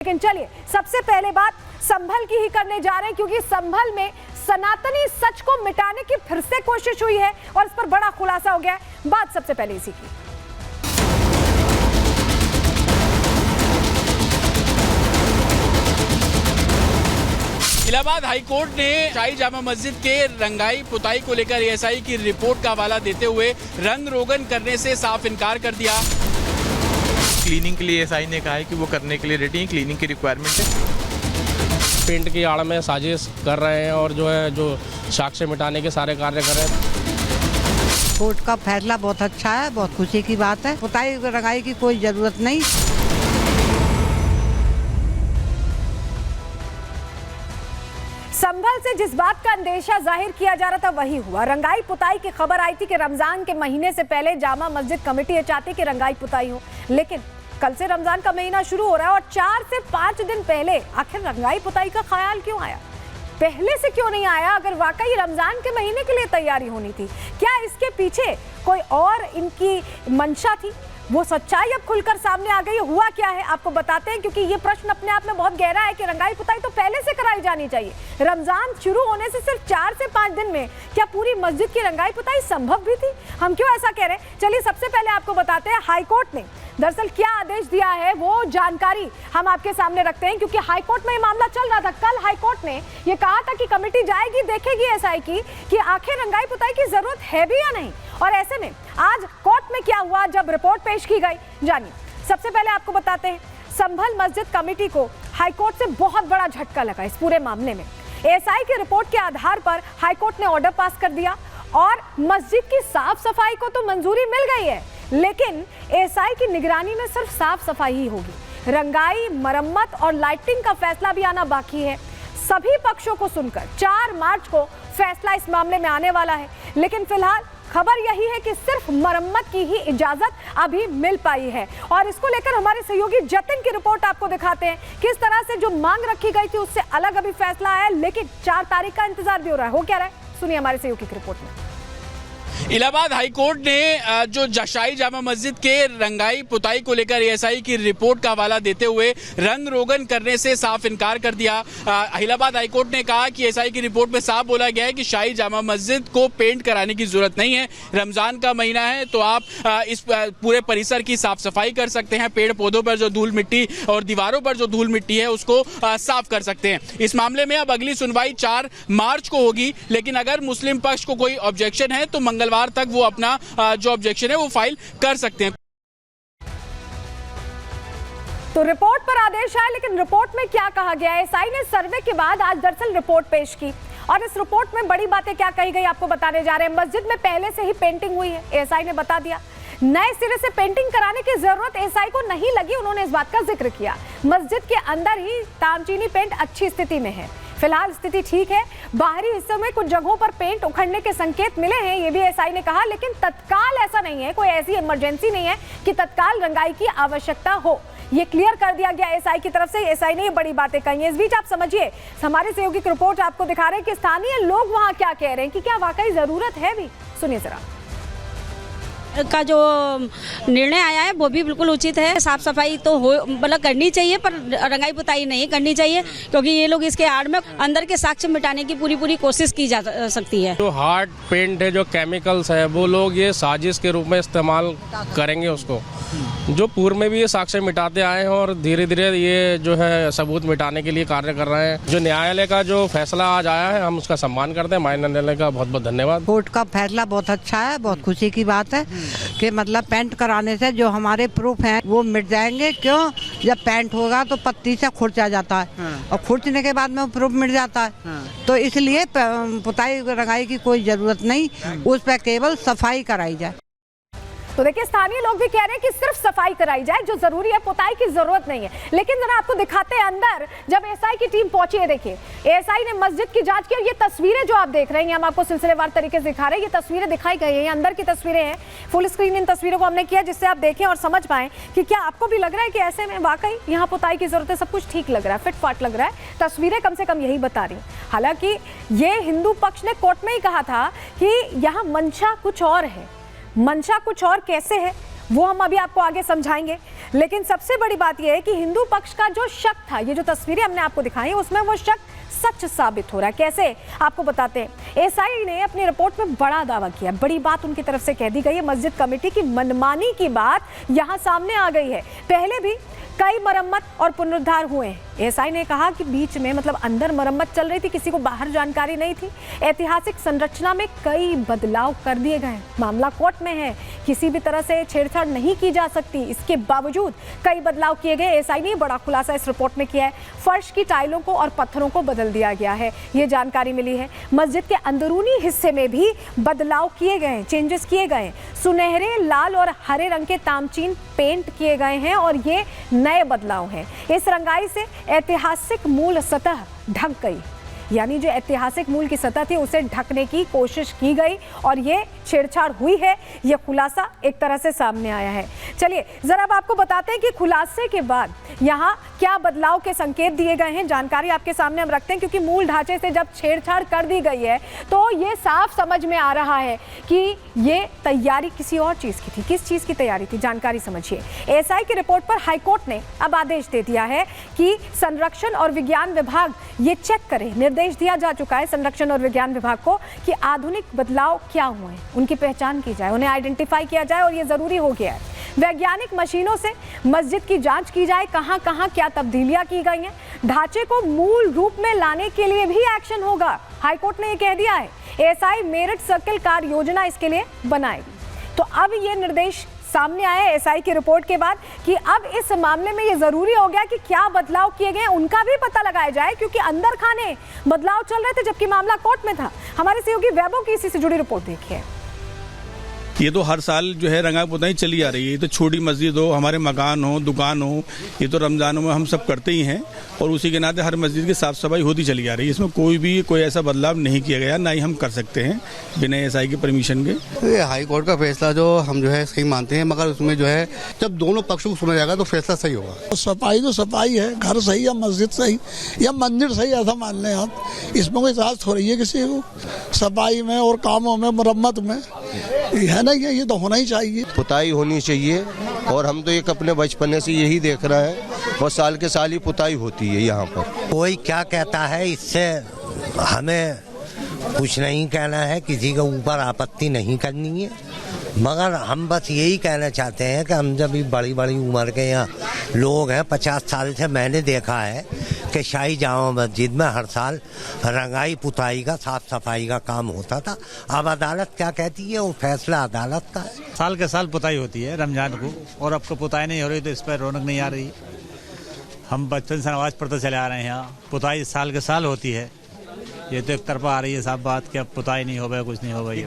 लेकिन चलिए सबसे पहले बात संभल की ही करने जा रहे हैं, क्योंकि संभल में सनातनी सच को मिटाने की फिर से कोशिश हुई है और इस पर बड़ा खुलासा हो गया है। बात सबसे पहले इसी की। इलाहाबाद हाईकोर्ट ने शाही जामा मस्जिद के रंगाई पुताई को लेकर एएसआई की रिपोर्ट का हवाला देते हुए रंग रोगन करने से साफ इनकार कर दिया। क्लीनिंग के लिए एएसआई ने कहा है कि वो करने के लिए रेडी है, क्लीनिंग की रिक्वायरमेंट है। पेंट की आड़ में साजिश कर रहे हैं और जो साक्ष्य मिटाने के सारे कार्य कर रहे हैं। कोर्ट का फैसला बहुत अच्छा है, बहुत खुशी की बात है। पुताई रंगाई की कोई जरूरत नहीं। संभल से जिस बात का अंदेशा जाहिर किया जा रहा था वही हुआ। रंगाई पुताई की खबर आई थी कि रमजान के महीने से पहले जामा मस्जिद कमेटी ये चाहती कि रंगाई पुताई हो, लेकिन कल से रमजान का महीना शुरू हो रहा है और 4 से 5 दिन पहले आखिर रंगाई पुताई का ख्याल क्यों आया? पहले से क्यों नहीं आया? अगर वाकई रमजान के महीने के लिए तैयारी होनी थी, क्या इसके पीछे कोई और इनकी मंशा थी? वो सच्चाई अब खुलकर सामने आ गई। हुआ क्या है आपको बताते हैं, क्योंकि ये प्रश्न अपने आप में बहुत गहरा है कि रंगाई पुताई तो पहले से कराई जानी चाहिए। रमजान शुरू होने से सिर्फ 4 से 5 दिन में क्या पूरी मस्जिद की रंगाई पुताई संभव भी थी? हम क्यों ऐसा कह रहे हैं, चलिए सबसे पहले आपको बताते हैं हाईकोर्ट ने दरअसल क्या आदेश दिया है, वो जानकारी हम आपके सामने रखते हैं, क्योंकि हाईकोर्ट में ये मामला चल रहा था। कल हाईकोर्ट ने ये कहा था कि कमेटी जाएगी, देखेगी एएसआई की कि आखिर रंगाई पुताई की जरूरत है भी या नहीं। और ऐसे में आज कोर्ट में क्या हुआ जब रिपोर्ट पेश की गई, जानिए। सबसे पहले आपको बताते हैं संभल मस्जिद कमेटी को हाईकोर्ट से बहुत बड़ा झटका लगा इस पूरे मामले में। एएसआई की रिपोर्ट के आधार पर हाईकोर्ट ने ऑर्डर पास कर दिया और मस्जिद की साफ सफाई को तो मंजूरी मिल गई है, लेकिन एएसआई की निगरानी में सिर्फ साफ सफाई ही होगी। रंगाई, मरम्मत और लाइटिंग का फैसला भी आना बाकी है। सभी पक्षों को सुनकर 4 मार्च को फैसला इस मामले में आने वाला है, लेकिन फिलहाल खबर यही है कि सिर्फ मरम्मत की ही इजाजत अभी मिल पाई है। और इसको लेकर हमारे सहयोगी जतिन की रिपोर्ट आपको दिखाते हैं किस तरह से जो मांग रखी गई थी उससे अलग अभी फैसला आया, लेकिन 4 तारीख का इंतजार भी हो रहा है। हो क्या रहा है, सुनिए हमारे सहयोगी की रिपोर्ट में। इलाहाबाद हाईकोर्ट ने जो शाही जामा मस्जिद के रंगाई पुताई को लेकर एएसआई की रिपोर्ट का हवाला देते हुए रंग रोगन करने से साफ इनकार कर दिया। इलाहाबाद हाईकोर्ट ने कहा कि एएसआई की रिपोर्ट में साफ बोला गया है कि शाही जामा मस्जिद को पेंट कराने की जरूरत नहीं है। रमजान का महीना है तो आप इस पूरे परिसर की साफ सफाई कर सकते हैं। पेड़ पौधों पर जो धूल मिट्टी और दीवारों पर जो धूल मिट्टी है उसको साफ कर सकते हैं। इस मामले में अब अगली सुनवाई 4 मार्च को होगी, लेकिन अगर मुस्लिम पक्ष को कोई ऑब्जेक्शन है तो मंगलवार तक वो अपना जो ऑब्जेक्शन है वो फाइल कर सकते हैं। तो रिपोर्ट पर आदेश आया, लेकिन रिपोर्ट में क्या कहा गया है? एएसआई ने सर्वे के बाद आज दरअसल रिपोर्ट पेश की और इस रिपोर्ट में बड़ी बातें क्या कही गई आपको बताने जा रहे हैं। मस्जिद में पहले से ही पेंटिंग हुई है, एएसआई ने बता दिया। नए सिरे से पेंटिंग कराने की जरूरत एएसआई को नहीं लगी, उन्होंने इस बात का जिक्र किया। मस्जिद के अंदर ही तामचीनी पेंट अच्छी स्थिति में है, फिलहाल स्थिति ठीक है। बाहरी हिस्सों में कुछ जगहों पर पेंट उखड़ने के संकेत मिले हैं, ये भी एएसआई ने कहा, लेकिन तत्काल ऐसा नहीं है, कोई ऐसी इमरजेंसी नहीं है कि तत्काल रंगाई की आवश्यकता हो। ये क्लियर कर दिया गया एएसआई की तरफ से। एएसआई ने ये बड़ी बातें कही हैं। इस बीच आप समझिए, हमारे सहयोगी की रिपोर्ट आपको दिखा रहे हैं कि स्थानीय लोग वहां क्या कह रहे हैं कि क्या वाकई जरूरत है भी। सुनिए जरा। का जो निर्णय आया है वो भी बिल्कुल उचित है। साफ सफाई तो हो मतलब करनी चाहिए, पर रंगाई पुताई नहीं करनी चाहिए, क्योंकि ये लोग इसके आड़ में अंदर के साक्ष्य मिटाने की पूरी कोशिश की जा सकती है। जो हार्ड पेंट है, जो केमिकल्स है, वो लोग ये साजिश के रूप में इस्तेमाल करेंगे उसको। जो पूर्व में भी ये साक्ष्य मिटाते आए हैं और धीरे धीरे ये जो है सबूत मिटाने के लिए कार्य कर रहे हैं। जो न्यायालय का जो फैसला आज आया है हम उसका सम्मान करते हैं। न्यायालय का बहुत बहुत धन्यवाद। कोर्ट का फैसला बहुत अच्छा है, बहुत खुशी की बात है कि मतलब पेंट कराने से जो हमारे प्रूफ हैं वो मिट जाएंगे। क्यों? जब पेंट होगा तो पत्ती से खुरचा जाता है और खुरचने के बाद में प्रूफ मिट जाता है, तो इसलिए पुताई रंगाई की कोई जरूरत नहीं, उस पर केवल सफाई कराई जाए। तो देखिए स्थानीय लोग भी कह रहे हैं कि सिर्फ सफाई कराई जाए, जो जरूरी है पुताई की जरूरत नहीं है। लेकिन जरा आपको दिखाते हैं अंदर जब एएसआई की टीम पहुंची है। देखिए एएसआई ने मस्जिद की जांच की और ये तस्वीरें जो आप देख रहे हैं हम आपको सिलसिलेवार तरीके से दिखा रहे हैं। ये तस्वीरें दिखाई गई है, ये अंदर की तस्वीरें हैं। फुल स्क्रीन इन तस्वीरों को हमने किया जिससे आप देखें और समझ पाएं कि क्या आपको भी लग रहा है कि ऐसे में वाकई यहाँ पुताई की जरूरत है, सब कुछ ठीक लग रहा है, फिटफाट लग रहा है। तस्वीरें कम से कम यही बता रही। हालांकि ये हिंदू पक्ष ने कोर्ट में ही कहा था कि यहाँ मंशा कुछ और है। मंशा कुछ और कैसे है वो हम अभी आपको आगे समझाएंगे। लेकिन सबसे बड़ी बात यह है कि हिंदू पक्ष का जो शक था, ये जो तस्वीरें हमने आपको दिखाई उसमें वो शक सच साबित हो रहा है। कैसे, आपको बताते हैं। एसआई ने अपनी रिपोर्ट में बड़ा दावा किया, बड़ी बात उनकी तरफ से कह दी गई है। मस्जिद कमेटी की मनमानी की बात यहां सामने आ गई है। पहले भी कई मरम्मत और पुनरुद्धार हुए हैं। एसआई ने कहा कि बीच में मतलब अंदर मरम्मत चल रही थी, किसी को बाहर जानकारी नहीं थी। ऐतिहासिक संरचना में कई बदलाव कर दिए गए। मामला कोर्ट में है, किसी भी तरह से छेड़छाड़ नहीं की जा सकती, इसके बावजूद कई बदलाव किए गए। एसआई ने बड़ा खुलासा इस रिपोर्ट में किया है। फर्श की टाइलों को और पत्थरों को बदल दिया गया है, ये जानकारी मिली है। मस्जिद के अंदरूनी हिस्से में भी बदलाव किए गए, चेंजेस किए गए। सुनहरे, लाल और हरे रंग के तामचीन पेंट किए गए हैं और ये नए बदलाव हैं। इस रंगाई से ऐतिहासिक मूल सतह ढक गई, यानी जो ऐतिहासिक मूल की सतह थी उसे ढकने की कोशिश की गई और ये छेड़छाड़ हुई है, ये खुलासा एक तरह से सामने आया है। चलिए जरा अब आपको बताते हैं कि खुलासे के बाद यहाँ क्या बदलाव के संकेत दिए गए हैं। जानकारी आपके सामने हम रखते हैं, क्योंकि मूल ढांचे से जब छेड़छाड़ कर दी गई है तो ये साफ समझ में आ रहा है कि ये तैयारी किसी और चीज की थी। किस चीज की तैयारी थी, जानकारी समझिए। एसआई की रिपोर्ट पर हाईकोर्ट ने अब आदेश दे दिया है कि संरक्षण और विज्ञान विभाग ये चेक करे। निर्देश दिया जा चुका है संरक्षण और विज्ञान विभाग को कि आधुनिक बदलाव क्या हुए हैं, उनकी पहचान की जाए, उन्हें आइडेंटिफाई किया जाए और ये जरूरी हो गया है। वैज्ञानिक मशीनों से मस्जिद की जांच की जाए, कहां कहां क्या तब्दीलियां की गई हैं। ढांचे को मूल रूप में लाने के लिए भी एक्शन होगा, हाईकोर्ट ने ये कह दिया है। एसआई मेरिट सर्किल कार्य योजना इसके लिए बनाएगी। तो अब ये निर्देश सामने आया एसआई की रिपोर्ट के बाद कि अब इस मामले में ये जरूरी हो गया कि क्या बदलाव किए गए उनका भी पता लगाया जाए, क्योंकि अंदर खाने बदलाव चल रहे थे जबकि मामला कोर्ट में था। हमारे सहयोगी वैभव की इसी से जुड़ी रिपोर्ट देखिए। ये तो हर साल जो है रंगाई पुताई चली आ रही है। ये तो छोटी मस्जिद हो, हमारे मकान हो, दुकान हो, ये तो रमजानों में हम सब करते ही हैं और उसी के नाते हर मस्जिद की साफ सफाई होती चली आ रही है। इसमें कोई ऐसा बदलाव नहीं किया गया, ना ही हम कर सकते हैं बिना एसआई की परमिशन के। ये हाई कोर्ट का फैसला जो हम जो है सही मानते हैं, मगर उसमें जो है जब दोनों पक्षों को सुना जाएगा तो फैसला सही होगा। सफाई तो सफाई है, घर सही या मस्जिद सही या मंदिर सही, ऐसा मान लें आप। इसमें कोई इजाजत हो रही है किसी को सफाई में और कामों में, मरम्मत में, है ना? ये तो होना ही चाहिए, पुताई होनी चाहिए। और हम तो एक अपने बचपन से यही देख रहे हैं और साल के साल ही पुताई होती है यहाँ पर। कोई क्या कहता है इससे हमें कुछ नहीं कहना है, किसी के ऊपर आपत्ति नहीं करनी है, मगर हम बस यही कहना चाहते हैं कि हम जब भी बड़ी बड़ी उम्र के यहाँ लोग हैं, 50 साल से मैंने देखा है कि शाही जामा मस्जिद में हर साल रंगाई पुताई का, साफ सफाई का काम होता था। अब अदालत क्या कहती है वो फैसला अदालत का है। साल के साल पुताई होती है रमजान को, और अब को पुताई नहीं हो रही तो इस पर रौनक नहीं आ रही। हम बचपन से नमाज पढ़ते चले आ रहे हैं, यहाँ पुताई साल के साल होती है। ये तो एक तरफा आ रही है साफ बात कि अब पुताई नहीं हो गया, कुछ नहीं हो गई।